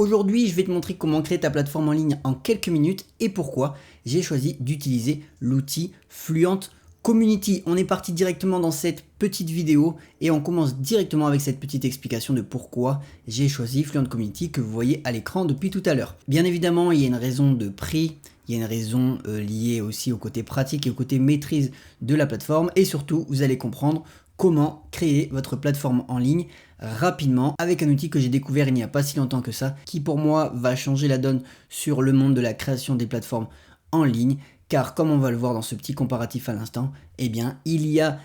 Aujourd'hui, je vais te montrer comment créer ta plateforme en ligne en quelques minutes et pourquoi j'ai choisi d'utiliser l'outil Fluent Community. On est parti directement dans cette petite vidéo et on commence directement avec cette petite explication de pourquoi j'ai choisi Fluent Community que vous voyez à l'écran depuis tout à l'heure. Bien évidemment, il y a une raison de prix, il y a une raison liée aussi au côté pratique et au côté maîtrise de la plateforme et surtout, vous allez comprendre comment créer votre plateforme en ligne rapidement avec un outil que j'ai découvert il n'y a pas si longtemps que ça, qui pour moi va changer la donne sur le monde de la création des plateformes en ligne, car comme on va le voir dans ce petit comparatif à l'instant, eh bien il y a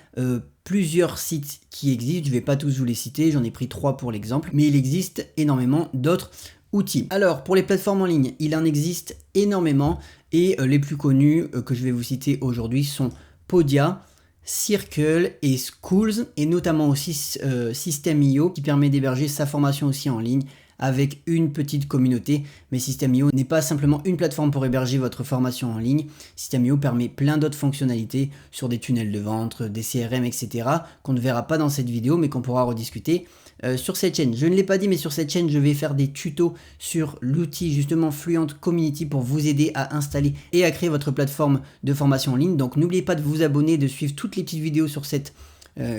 plusieurs sites qui existent, je ne vais pas tous vous les citer, j'en ai pris 3 pour l'exemple, mais il existe énormément d'autres outils. Alors pour les plateformes en ligne, il en existe énormément et les plus connus que je vais vous citer aujourd'hui sont Podia, Circle et Schools, et notamment aussi System.io qui permet d'héberger sa formation aussi en ligne avec une petite communauté. Mais System.io n'est pas simplement une plateforme pour héberger votre formation en ligne. System.io permet plein d'autres fonctionnalités sur des tunnels de vente, des CRM, etc. qu'on ne verra pas dans cette vidéo mais qu'on pourra rediscuter sur cette chaîne. Je ne l'ai pas dit, mais sur cette chaîne, je vais faire des tutos sur l'outil justement Fluent Community pour vous aider à installer et à créer votre plateforme de formation en ligne. Donc n'oubliez pas de vous abonner, de suivre toutes les petites vidéos sur cette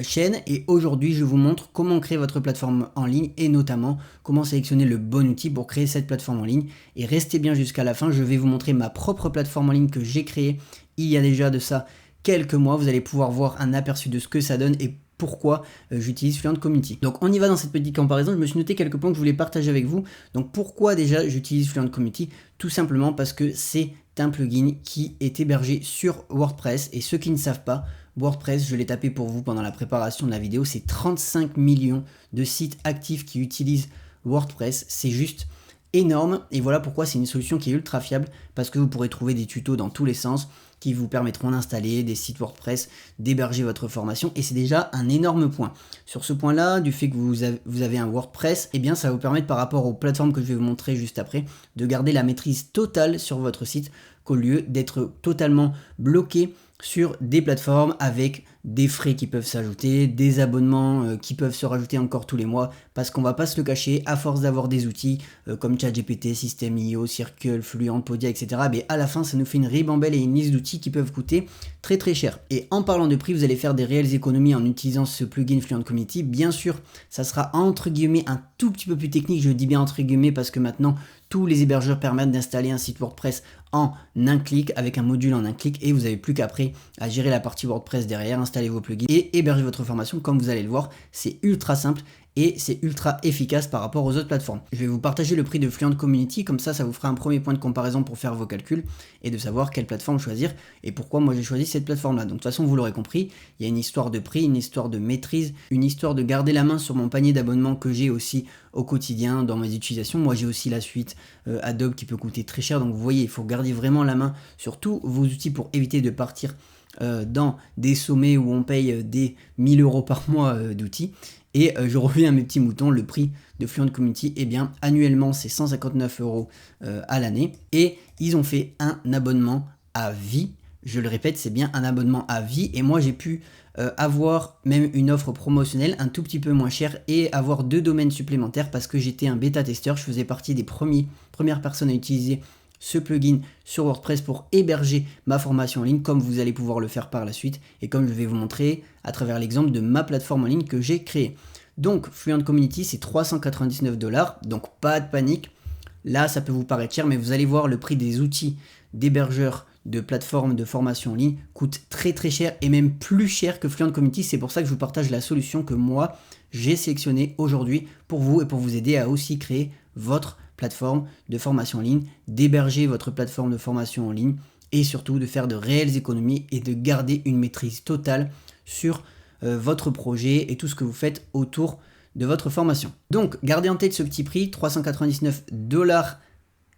chaîne. Et aujourd'hui, je vous montre comment créer votre plateforme en ligne et notamment comment sélectionner le bon outil pour créer cette plateforme en ligne. Et restez bien jusqu'à la fin, je vais vous montrer ma propre plateforme en ligne que j'ai créée il y a déjà de ça quelques mois. Vous allez pouvoir voir un aperçu de ce que ça donne et pourquoi j'utilise Fluent Community. Donc on y va dans cette petite comparaison, je me suis noté quelques points que je voulais partager avec vous. Donc pourquoi déjà j'utilise Fluent Community? Tout simplement parce que c'est un plugin qui est hébergé sur WordPress, et ceux qui ne savent pas, WordPress, je l'ai tapé pour vous pendant la préparation de la vidéo, c'est 35 millions de sites actifs qui utilisent WordPress, c'est juste énorme, et voilà pourquoi c'est une solution qui est ultra fiable, parce que vous pourrez trouver des tutos dans tous les sens qui vous permettront d'installer des sites WordPress, d'héberger votre formation, et c'est déjà un énorme point. Sur ce point-là, du fait que vous avez un WordPress, eh bien ça va vous permettre par rapport aux plateformes que je vais vous montrer juste après, de garder la maîtrise totale sur votre site, qu'au lieu d'être totalement bloqué sur des plateformes avec des frais qui peuvent s'ajouter, des abonnements qui peuvent se rajouter encore tous les mois, parce qu'on va pas se le cacher, à force d'avoir des outils comme ChatGPT, System.io, Circle, Fluent, Podia, etc., mais à la fin ça nous fait une ribambelle et une liste d'outils qui peuvent coûter très très cher. Et en parlant de prix, vous allez faire des réelles économies en utilisant ce plugin Fluent Community. Bien sûr, ça sera entre guillemets un tout petit peu plus technique, je dis bien entre guillemets parce que maintenant tous les hébergeurs permettent d'installer un site WordPress en un clic, avec un module en un clic, et vous n'avez plus qu'après à gérer la partie WordPress derrière, installer vos plugins et héberger votre formation. Comme vous allez le voir, c'est ultra simple et c'est ultra efficace par rapport aux autres plateformes. Je vais vous partager le prix de Fluent Community, comme ça vous fera un premier point de comparaison pour faire vos calculs et de savoir quelle plateforme choisir et pourquoi moi j'ai choisi cette plateforme là. Donc de toute façon vous l'aurez compris, il y a une histoire de prix, une histoire de maîtrise, une histoire de garder la main sur mon panier d'abonnement que j'ai aussi au quotidien dans mes utilisations. Moi j'ai aussi la suite Adobe qui peut coûter très cher, donc vous voyez, il faut garder vraiment la main sur tous vos outils pour éviter de partir dans des sommets où on paye des 1000 € par mois d'outils. Et je reviens à mes petits moutons, le prix de Fluent Community, eh bien annuellement c'est 159 € à l'année, et ils ont fait un abonnement à vie. Je le répète, c'est bien un abonnement à vie, et moi j'ai pu avoir même une offre promotionnelle un tout petit peu moins chère et avoir 2 domaines supplémentaires parce que j'étais un bêta-testeur, je faisais partie des premières personnes à utiliser ce plugin sur WordPress pour héberger ma formation en ligne, comme vous allez pouvoir le faire par la suite et comme je vais vous montrer à travers l'exemple de ma plateforme en ligne que j'ai créée. Donc Fluent Community c'est 399 $, donc pas de panique, là ça peut vous paraître cher, mais vous allez voir le prix des outils d'hébergeurs de plateformes de formation en ligne coûte très très cher et même plus cher que Fluent Community. C'est pour ça que je vous partage la solution que moi j'ai sélectionnée aujourd'hui pour vous et pour vous aider à aussi créer votre plateforme de formation en ligne, d'héberger votre plateforme de formation en ligne et surtout de faire de réelles économies et de garder une maîtrise totale sur votre projet et tout ce que vous faites autour de votre formation. Donc gardez en tête ce petit prix, 399 $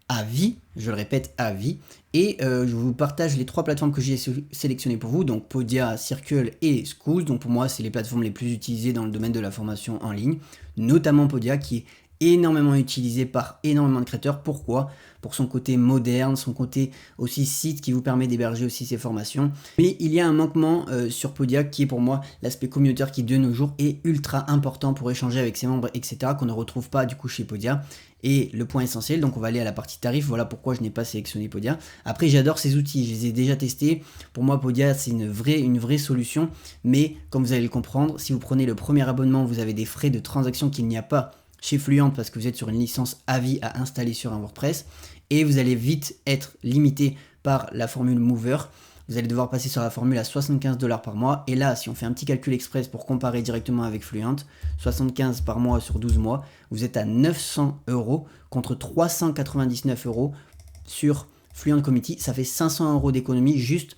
à vie, je le répète, à vie, et je vous partage les 3 plateformes que j'ai sélectionnées pour vous, donc Podia, Circle et Schools. Donc pour moi c'est les plateformes les plus utilisées dans le domaine de la formation en ligne, notamment Podia qui est énormément utilisé par énormément de créateurs. Pourquoi? Pour son côté moderne, son côté aussi site qui vous permet d'héberger aussi ses formations. Mais il y a un manquement sur Podia qui est pour moi l'aspect communautaire qui de nos jours est ultra important pour échanger avec ses membres, etc., qu'on ne retrouve pas du coup chez Podia. Et le point essentiel, donc on va aller à la partie tarif, voilà pourquoi je n'ai pas sélectionné Podia. Après j'adore ces outils, je les ai déjà testés, pour moi Podia c'est une vraie solution, mais comme vous allez le comprendre, si vous prenez le premier abonnement, vous avez des frais de transaction qu'il n'y a pas chez Fluent parce que vous êtes sur une licence à vie à installer sur un WordPress, et vous allez vite être limité par la formule Mover. Vous allez devoir passer sur la formule à 75 $ par mois. Et là, si on fait un petit calcul express pour comparer directement avec Fluent, 75 par mois sur 12 mois, vous êtes à 900 € contre 399 € sur Fluent Community. Ça fait 500 € d'économie juste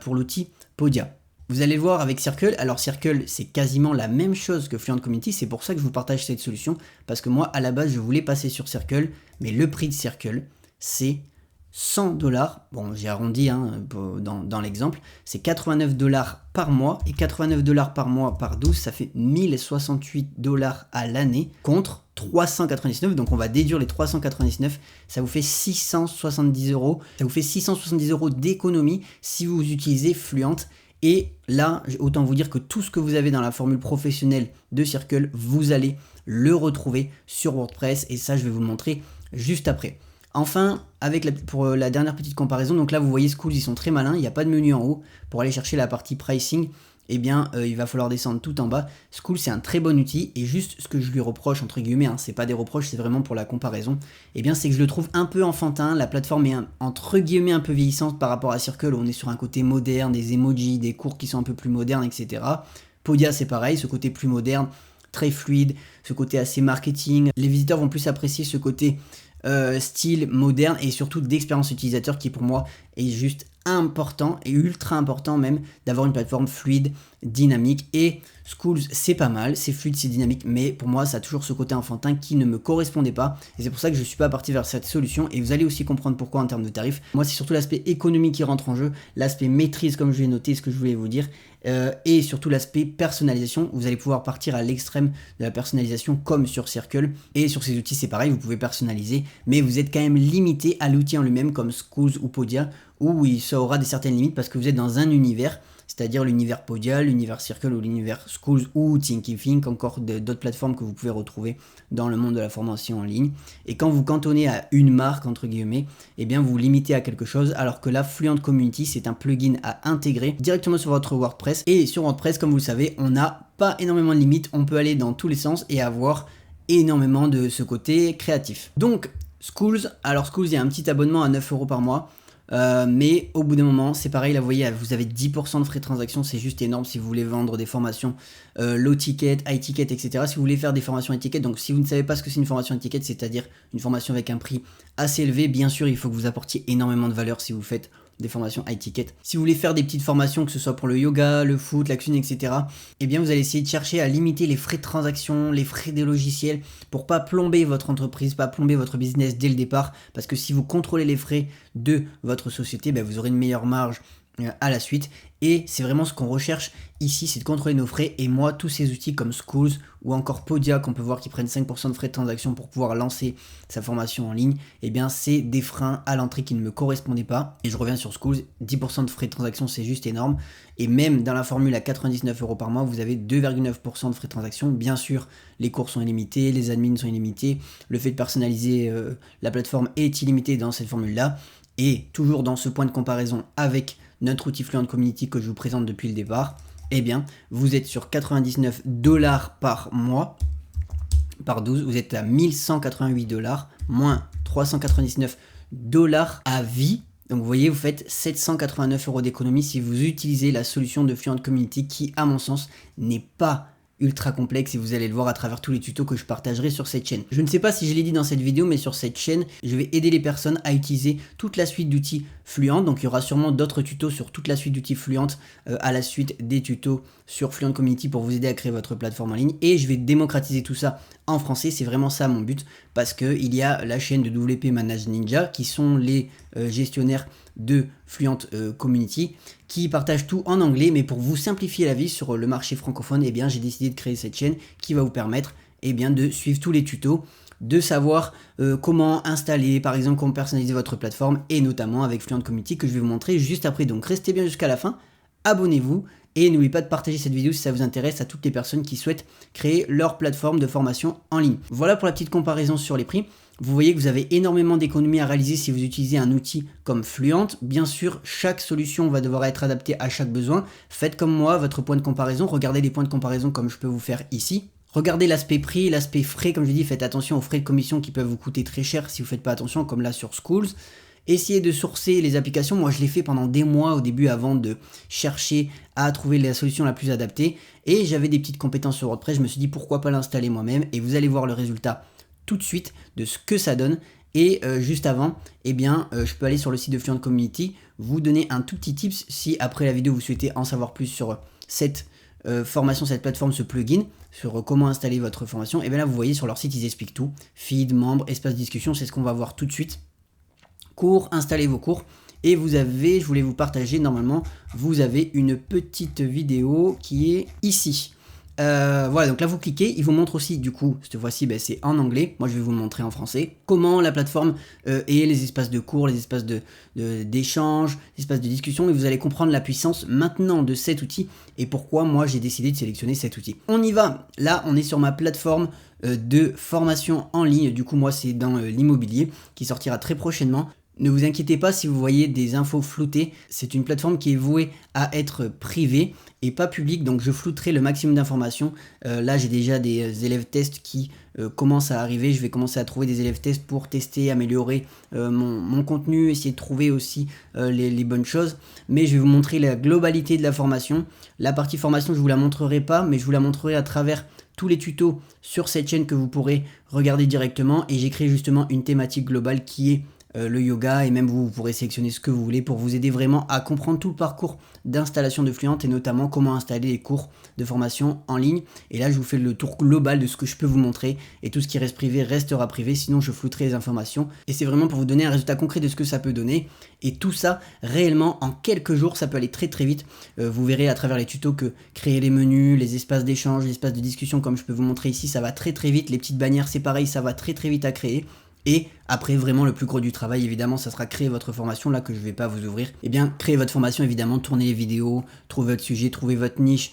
pour l'outil Podia. Vous allez le voir avec Circle. Alors Circle, c'est quasiment la même chose que Fluent Community. C'est pour ça que je vous partage cette solution. Parce que moi, à la base, je voulais passer sur Circle. Mais le prix de Circle, c'est 100 $, bon j'ai arrondi dans l'exemple, c'est 89 $ par mois, et 89 $ par mois par 12, ça fait 1068 $ à l'année, contre 399, donc on va déduire les 399, ça vous fait 670 €, ça vous fait 670 € d'économie si vous utilisez Fluent. Et là, autant vous dire que tout ce que vous avez dans la formule professionnelle de Circle, vous allez le retrouver sur WordPress, et ça je vais vous le montrer juste après. Enfin, pour la dernière petite comparaison, donc là vous voyez Schools, ils sont très malins, il n'y a pas de menu en haut. Pour aller chercher la partie pricing, eh bien il va falloir descendre tout en bas. Schools c'est un très bon outil, et juste ce que je lui reproche, entre guillemets, c'est pas des reproches, c'est vraiment pour la comparaison, eh bien c'est que je le trouve un peu enfantin. La plateforme est entre guillemets un peu vieillissante par rapport à Circle, où on est sur un côté moderne, des emojis, des cours qui sont un peu plus modernes, etc. Podia c'est pareil, ce côté plus moderne, très fluide, ce côté assez marketing. Les visiteurs vont plus apprécier ce côté style moderne et surtout d'expérience utilisateur qui pour moi est juste important et ultra important même d'avoir une plateforme fluide, dynamique. Et Schools c'est pas mal, c'est fluide, c'est dynamique, mais pour moi ça a toujours ce côté enfantin qui ne me correspondait pas, et c'est pour ça que je suis pas parti vers cette solution. Et vous allez aussi comprendre pourquoi en termes de tarifs. Moi c'est surtout l'aspect économique qui rentre en jeu, l'aspect maîtrise comme je l'ai noté, ce que je voulais vous dire, et surtout l'aspect personnalisation. Vous allez pouvoir partir à l'extrême de la personnalisation comme sur Circle, et sur ces outils c'est pareil, vous pouvez personnaliser, mais vous êtes quand même limité à l'outil en lui-même comme Schools ou Podia, où ça aura des certaines limites parce que vous êtes dans un univers, c'est-à-dire l'univers Podia, l'univers Circle ou l'univers Schools ou Thinkific, encore d'autres plateformes que vous pouvez retrouver dans le monde de la formation en ligne. Et quand vous cantonnez à une marque, entre guillemets, eh bien vous vous limitez à quelque chose, alors que là, Fluent Community, c'est un plugin à intégrer directement sur votre WordPress. Et sur WordPress, comme vous le savez, on n'a pas énormément de limites, on peut aller dans tous les sens et avoir énormément de ce côté créatif. Donc, Schools, alors Schools, il y a un petit abonnement à 9 € par mois. Mais au bout d'un moment, c'est pareil, là vous voyez, vous avez 10% de frais de transaction, c'est juste énorme si vous voulez vendre des formations low ticket, high ticket, etc. Si vous voulez faire des formations high ticket, donc si vous ne savez pas ce que c'est une formation high ticket, c'est-à-dire une formation avec un prix assez élevé, bien sûr, il faut que vous apportiez énormément de valeur si vous faites des formations high ticket. Si vous voulez faire des petites formations, que ce soit pour le yoga, le foot, la cuisine, etc., eh bien vous allez essayer de chercher à limiter les frais de transaction, les frais des logiciels, pour pas plomber votre entreprise, pas plomber votre business dès le départ, parce que si vous contrôlez les frais de votre société, vous aurez une meilleure marge à la suite. Et c'est vraiment ce qu'on recherche ici, c'est de contrôler nos frais. Et moi, tous ces outils comme Schools ou encore Podia, qu'on peut voir qui prennent 5% de frais de transaction pour pouvoir lancer sa formation en ligne, eh bien c'est des freins à l'entrée qui ne me correspondaient pas. Et je reviens sur Schools, 10% de frais de transaction, c'est juste énorme. Et même dans la formule à 99 € par mois, vous avez 2,9% de frais de transaction. Bien sûr, les cours sont illimités, les admins sont illimités, le fait de personnaliser la plateforme est illimité dans cette formule-là. Et toujours dans ce point de comparaison avec notre outil Fluent Community que je vous présente depuis le départ, eh bien, vous êtes sur 99 $ par mois, par 12, vous êtes à 1188 $, moins 399 $ à vie. Donc vous voyez, vous faites 789 € d'économie si vous utilisez la solution de Fluent Community qui, à mon sens, n'est pas ultra complexe, et vous allez le voir à travers tous les tutos que je partagerai sur cette chaîne. Je ne sais pas si je l'ai dit dans cette vidéo, mais sur cette chaîne, je vais aider les personnes à utiliser toute la suite d'outils Fluent. Donc il y aura sûrement d'autres tutos sur toute la suite d'outils Fluent à la suite des tutos sur Fluent Community pour vous aider à créer votre plateforme en ligne. Et je vais démocratiser tout ça en français, c'est vraiment ça mon but, parce qu'il y a la chaîne de WP Manage Ninja qui sont les gestionnaires de Fluent Community qui partagent tout en anglais, mais pour vous simplifier la vie sur le marché francophone, eh bien j'ai décidé de créer cette chaîne qui va vous permettre de suivre tous les tutos, de savoir comment installer, par exemple comment personnaliser votre plateforme, et notamment avec Fluent Community que je vais vous montrer juste après. Donc restez bien jusqu'à la fin, abonnez-vous et n'oubliez pas de partager cette vidéo si ça vous intéresse à toutes les personnes qui souhaitent créer leur plateforme de formation en ligne. Voilà pour la petite comparaison sur les prix. vous voyez que vous avez énormément d'économies à réaliser si vous utilisez un outil comme Fluent. Bien sûr, chaque solution va devoir être adaptée à chaque besoin. Faites comme moi, votre point de comparaison, regardez les points de comparaison comme je peux vous faire ici. Regardez l'aspect prix, l'aspect frais, comme je dis, faites attention aux frais de commission qui peuvent vous coûter très cher si vous ne faites pas attention, comme là sur Schools. Essayez de sourcer les applications. Moi, je l'ai fait pendant des mois au début avant de chercher à trouver la solution la plus adaptée. Et j'avais des petites compétences sur WordPress. Je me suis dit pourquoi pas l'installer moi-même. Et vous allez voir le résultat tout de suite de ce que ça donne. Et juste avant, eh bien, je peux aller sur le site de Fluent Community, vous donner un tout petit tips si après la vidéo vous souhaitez en savoir plus sur cette formation, cette plateforme, ce plugin, sur comment installer votre formation. Et bien là, vous voyez sur leur site, ils expliquent tout. Feed, membres, espace discussion, c'est ce qu'on va voir tout de suite. Cours, installez vos cours. Et vous avez, je voulais vous partager, normalement, vous avez une petite vidéo qui est ici. Voilà, donc là vous cliquez, il vous montre aussi, du coup, cette fois-ci, c'est en anglais. Moi, je vais vous le montrer en français. Comment la plateforme et les espaces de cours, les espaces d'échange, les espaces de discussion, et vous allez comprendre la puissance maintenant de cet outil et pourquoi moi j'ai décidé de sélectionner cet outil. On y va. Là, on est sur ma plateforme de formation en ligne. Du coup, moi, c'est dans l'immobilier qui sortira très prochainement. Ne vous inquiétez pas si vous voyez des infos floutées, c'est une plateforme qui est vouée à être privée et pas publique, donc je flouterai le maximum d'informations. Là j'ai déjà des élèves tests qui commencent à arriver, je vais commencer à trouver des élèves tests pour tester, améliorer mon contenu, essayer de trouver aussi les bonnes choses, mais je vais vous montrer la globalité de la formation. La partie formation je vous la montrerai pas, mais je vous la montrerai à travers tous les tutos sur cette chaîne que vous pourrez regarder directement, et j'ai créé justement une thématique globale qui est le yoga, et même vous pourrez sélectionner ce que vous voulez pour vous aider vraiment à comprendre tout le parcours d'installation de Fluent et notamment comment installer les cours de formation en ligne. Et là je vous fais le tour global de ce que je peux vous montrer, et tout ce qui reste privé restera privé, sinon je flouterai les informations, et c'est vraiment pour vous donner un résultat concret de ce que ça peut donner, et tout ça réellement en quelques jours. Ça peut aller très très vite. Vous verrez à travers les tutos que créer les menus, les espaces d'échange, les espaces de discussion comme je peux vous montrer ici, ça va très très vite. Les petites bannières c'est pareil, ça va très très vite à créer. Et après, vraiment, le plus gros du travail, évidemment, ça sera créer votre formation, là que je ne vais pas vous ouvrir. Eh bien, créer votre formation, évidemment, tourner les vidéos, trouver votre sujet, trouver votre niche,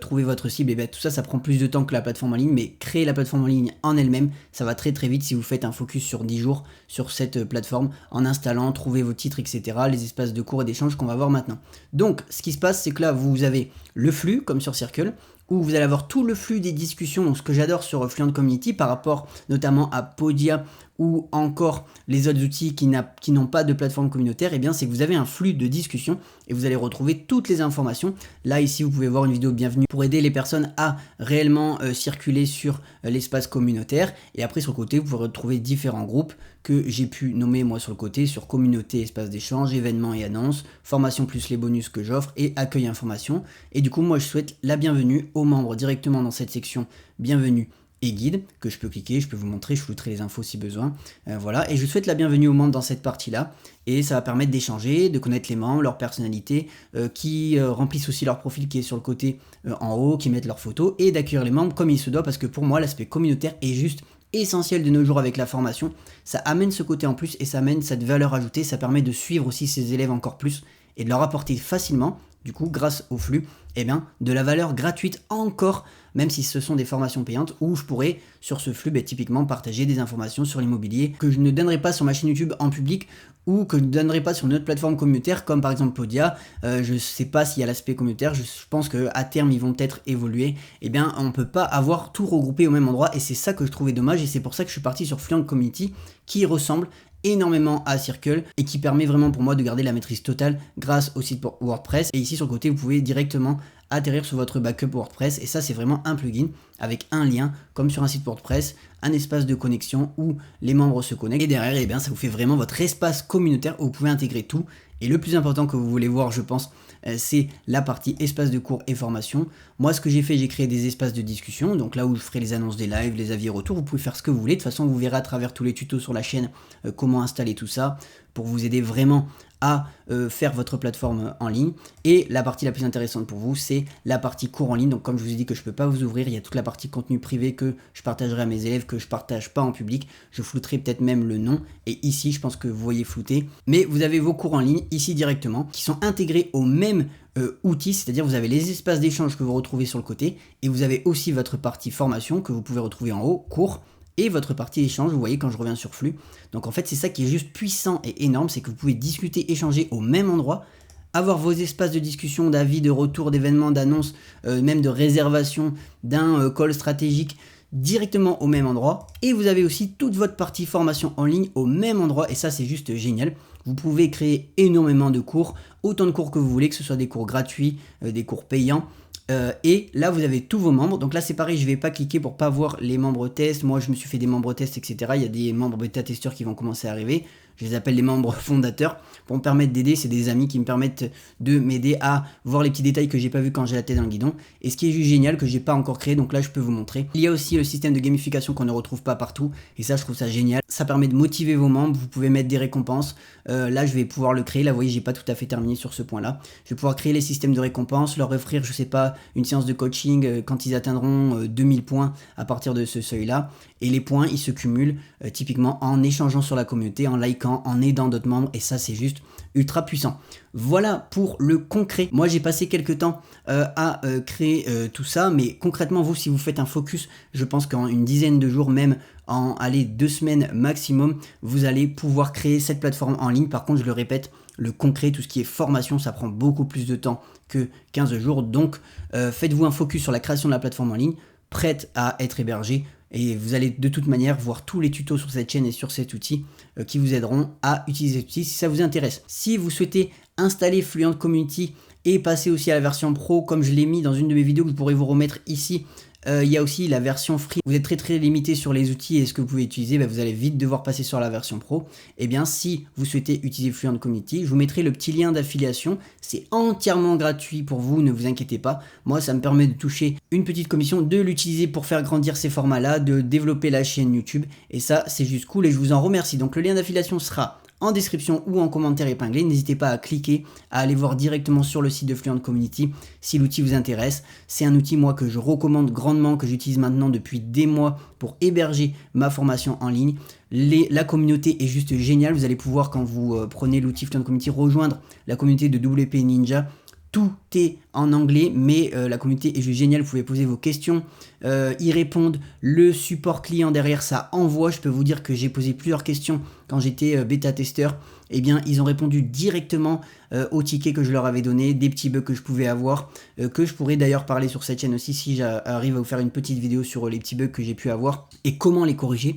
trouver votre cible, et bien tout ça, ça prend plus de temps que la plateforme en ligne, mais créer la plateforme en ligne en elle-même, ça va très très vite si vous faites un focus sur 10 jours sur cette plateforme, en installant, trouver vos titres, etc., les espaces de cours et d'échange qu'on va voir maintenant. Donc, ce qui se passe, c'est que là, vous avez le flux, comme sur Circle, où vous allez avoir tout le flux des discussions. Donc ce que j'adore sur Fluent Community par rapport notamment à Podia ou encore les autres outils qui n'ont pas de plateforme communautaire, et bien c'est que vous avez un flux de discussion et vous allez retrouver toutes les informations. Là ici vous pouvez voir une vidéo bienvenue pour aider les personnes à réellement circuler sur l'espace communautaire, et après sur le côté vous pouvez retrouver différents groupes que j'ai pu nommer moi sur le côté, sur communauté, espace d'échange, événements et annonces, formation plus les bonus que j'offre et accueil information. Et du coup moi je souhaite la bienvenue aux membres directement dans cette section bienvenue et guide, que je peux cliquer, je peux vous montrer, je flouterai les infos si besoin, voilà, et je souhaite la bienvenue aux membres dans cette partie-là, et ça va permettre d'échanger, de connaître les membres, leur personnalité, qui remplissent aussi leur profil qui est sur le côté en haut, qui mettent leurs photos, et d'accueillir les membres comme il se doit, parce que pour moi, l'aspect communautaire est juste essentiel de nos jours avec la formation. Ça amène ce côté en plus, et ça amène cette valeur ajoutée, ça permet de suivre aussi ses élèves encore plus, et de leur apporter facilement, du coup, grâce au flux, eh bien, de la valeur gratuite encore, même si ce sont des formations payantes, où je pourrais, sur ce flux, typiquement partager des informations sur l'immobilier que je ne donnerai pas sur ma chaîne YouTube en public, ou que je ne donnerai pas sur une autre plateforme communautaire, comme par exemple Podia. Je ne sais pas s'il y a l'aspect communautaire, je pense qu'à terme, ils vont peut-être évoluer. Eh bien, on ne peut pas avoir tout regroupé au même endroit, et c'est ça que je trouvais dommage, et c'est pour ça que je suis parti sur Fluent Community, qui ressemble énormément à Circle et qui permet vraiment pour moi de garder la maîtrise totale grâce au site WordPress. Et ici sur le côté vous pouvez directement atterrir sur votre backup WordPress, et ça c'est vraiment un plugin avec un lien comme sur un site WordPress, un espace de connexion où les membres se connectent, et derrière eh bien, ça vous fait vraiment votre espace communautaire où vous pouvez intégrer tout. Et le plus important que vous voulez voir, je pense, c'est la partie espace de cours et formation. Moi, ce que j'ai fait, j'ai créé des espaces de discussion, donc là où je ferai les annonces des lives, les avis et retours, vous pouvez faire ce que vous voulez. De toute façon, vous verrez à travers tous les tutos sur la chaîne comment installer tout ça pour vous aider vraiment à faire votre plateforme en ligne. Et la partie la plus intéressante pour vous, c'est la partie cours en ligne. Donc comme je vous ai dit que je ne peux pas vous ouvrir, il y a toute la partie contenu privé que je partagerai à mes élèves, que je ne partage pas en public. Je flouterai peut-être même le nom, et ici je pense que vous voyez flouter. Mais vous avez vos cours en ligne ici directement, qui sont intégrés au même outils, c'est-à-dire vous avez les espaces d'échange que vous retrouvez sur le côté, et vous avez aussi votre partie formation que vous pouvez retrouver en haut, cours, et votre partie d'échange, vous voyez quand je reviens sur flux. Donc en fait c'est ça qui est juste puissant et énorme, c'est que vous pouvez discuter, échanger au même endroit, avoir vos espaces de discussion, d'avis, de retour, d'événements, d'annonces, même de réservation d'un call stratégique directement au même endroit. Et vous avez aussi toute votre partie formation en ligne au même endroit et ça c'est juste génial. Vous pouvez créer énormément de cours, autant de cours que vous voulez, que ce soit des cours gratuits, des cours payants. Et là vous avez tous vos membres, donc là c'est pareil, je vais pas cliquer pour pas voir les membres tests, moi je me suis fait des membres tests etc, il y a des membres bêta testeurs qui vont commencer à arriver, je les appelle les membres fondateurs, pour me permettre d'aider, c'est des amis qui me permettent de m'aider à voir les petits détails que j'ai pas vu quand j'ai la tête dans le guidon, et ce qui est juste génial que j'ai pas encore créé, donc là je peux vous montrer. Il y a aussi le système de gamification qu'on ne retrouve pas partout, et ça je trouve ça génial, ça permet de motiver vos membres, vous pouvez mettre des récompenses, là je vais pouvoir le créer, là vous voyez j'ai pas tout à fait terminé sur ce point là, je vais pouvoir créer les systèmes de récompenses, leur offrir je sais pas une séance de coaching quand ils atteindront 2000 points à partir de ce seuil là, et les points ils se cumulent typiquement en échangeant sur la communauté, en likant, en aidant d'autres membres, et ça c'est juste ultra puissant. Voilà pour le concret. Moi j'ai passé quelques temps à créer tout ça, mais concrètement vous si vous faites un focus, je pense qu'en une dizaine de jours, même en 2 semaines maximum, vous allez pouvoir créer cette plateforme en ligne. Par contre je le répète, le concret, tout ce qui est formation, ça prend beaucoup plus de temps que 15 jours. Donc faites-vous un focus sur la création de la plateforme en ligne, prête à être hébergée. Et vous allez de toute manière voir tous les tutos sur cette chaîne et sur cet outil qui vous aideront à utiliser cet outil si ça vous intéresse. Si vous souhaitez installer Fluent Community et passer aussi à la version pro, comme je l'ai mis dans une de mes vidéos que je pourrais vous remettre ici, il y a aussi la version free. Vous êtes très limité sur les outils et ce que vous pouvez utiliser, vous allez vite devoir passer sur la version pro. Et bien si vous souhaitez utiliser Fluent Community, je vous mettrai le petit lien d'affiliation. C'est entièrement gratuit pour vous, ne vous inquiétez pas. Moi ça me permet de toucher une petite commission, de l'utiliser pour faire grandir ces formats là, de développer la chaîne YouTube. Et ça c'est juste cool et je vous en remercie. Donc le lien d'affiliation sera en description ou en commentaire épinglé. N'hésitez pas à cliquer, à aller voir directement sur le site de Fluent Community si l'outil vous intéresse. C'est un outil moi que je recommande grandement, que j'utilise maintenant depuis des mois pour héberger ma formation en ligne. La communauté est juste géniale. Vous allez pouvoir, quand vous prenez l'outil Fluent Community, rejoindre la communauté de WP Ninja. Tout est en anglais, mais la communauté est juste géniale. Vous pouvez poser vos questions, y répondre. Le support client derrière, ça envoie. Je peux vous dire que j'ai posé plusieurs questions quand j'étais bêta-testeur. Eh bien, ils ont répondu directement aux tickets que je leur avais donné, des petits bugs que je pouvais avoir, que je pourrais d'ailleurs parler sur cette chaîne aussi si j'arrive à vous faire une petite vidéo sur les petits bugs que j'ai pu avoir et comment les corriger.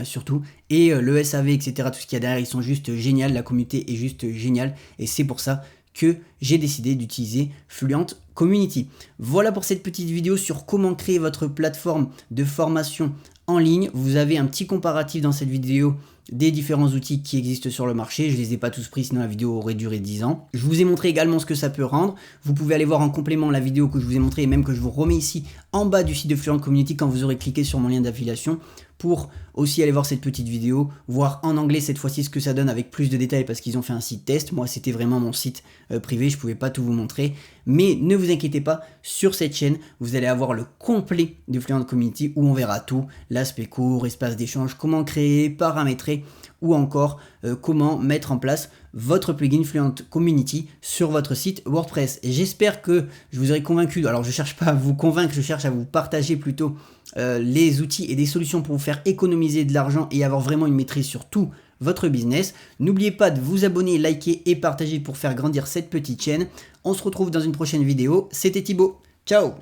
Surtout, et le SAV, etc., tout ce qu'il y a derrière, ils sont juste géniaux, la communauté est juste géniale, et c'est pour ça que j'ai décidé d'utiliser Fluent Community. Voilà pour cette petite vidéo sur comment créer votre plateforme de formation en ligne. Vous avez un petit comparatif dans cette vidéo des différents outils qui existent sur le marché. Je ne les ai pas tous pris, sinon la vidéo aurait duré 10 ans. Je vous ai montré également ce que ça peut rendre. Vous pouvez aller voir en complément la vidéo que je vous ai montrée et même que je vous remets ici en bas du site de Fluent Community quand vous aurez cliqué sur mon lien d'affiliation, pour aussi aller voir cette petite vidéo, voir en anglais cette fois-ci ce que ça donne avec plus de détails parce qu'ils ont fait un site test. Moi c'était vraiment mon site privé, je ne pouvais pas tout vous montrer. Mais ne vous inquiétez pas, sur cette chaîne, vous allez avoir le complet de Fluent Community où on verra tout, l'aspect cours, espace d'échange, comment créer, paramétrer, ou encore comment mettre en place votre plugin Fluent Community sur votre site WordPress. Et j'espère que je vous aurai convaincu, alors je ne cherche pas à vous convaincre, je cherche à vous partager plutôt les outils et des solutions pour vous faire économiser de l'argent et avoir vraiment une maîtrise sur tout votre business. N'oubliez pas de vous abonner, liker et partager pour faire grandir cette petite chaîne. On se retrouve dans une prochaine vidéo. C'était Thibaut. Ciao!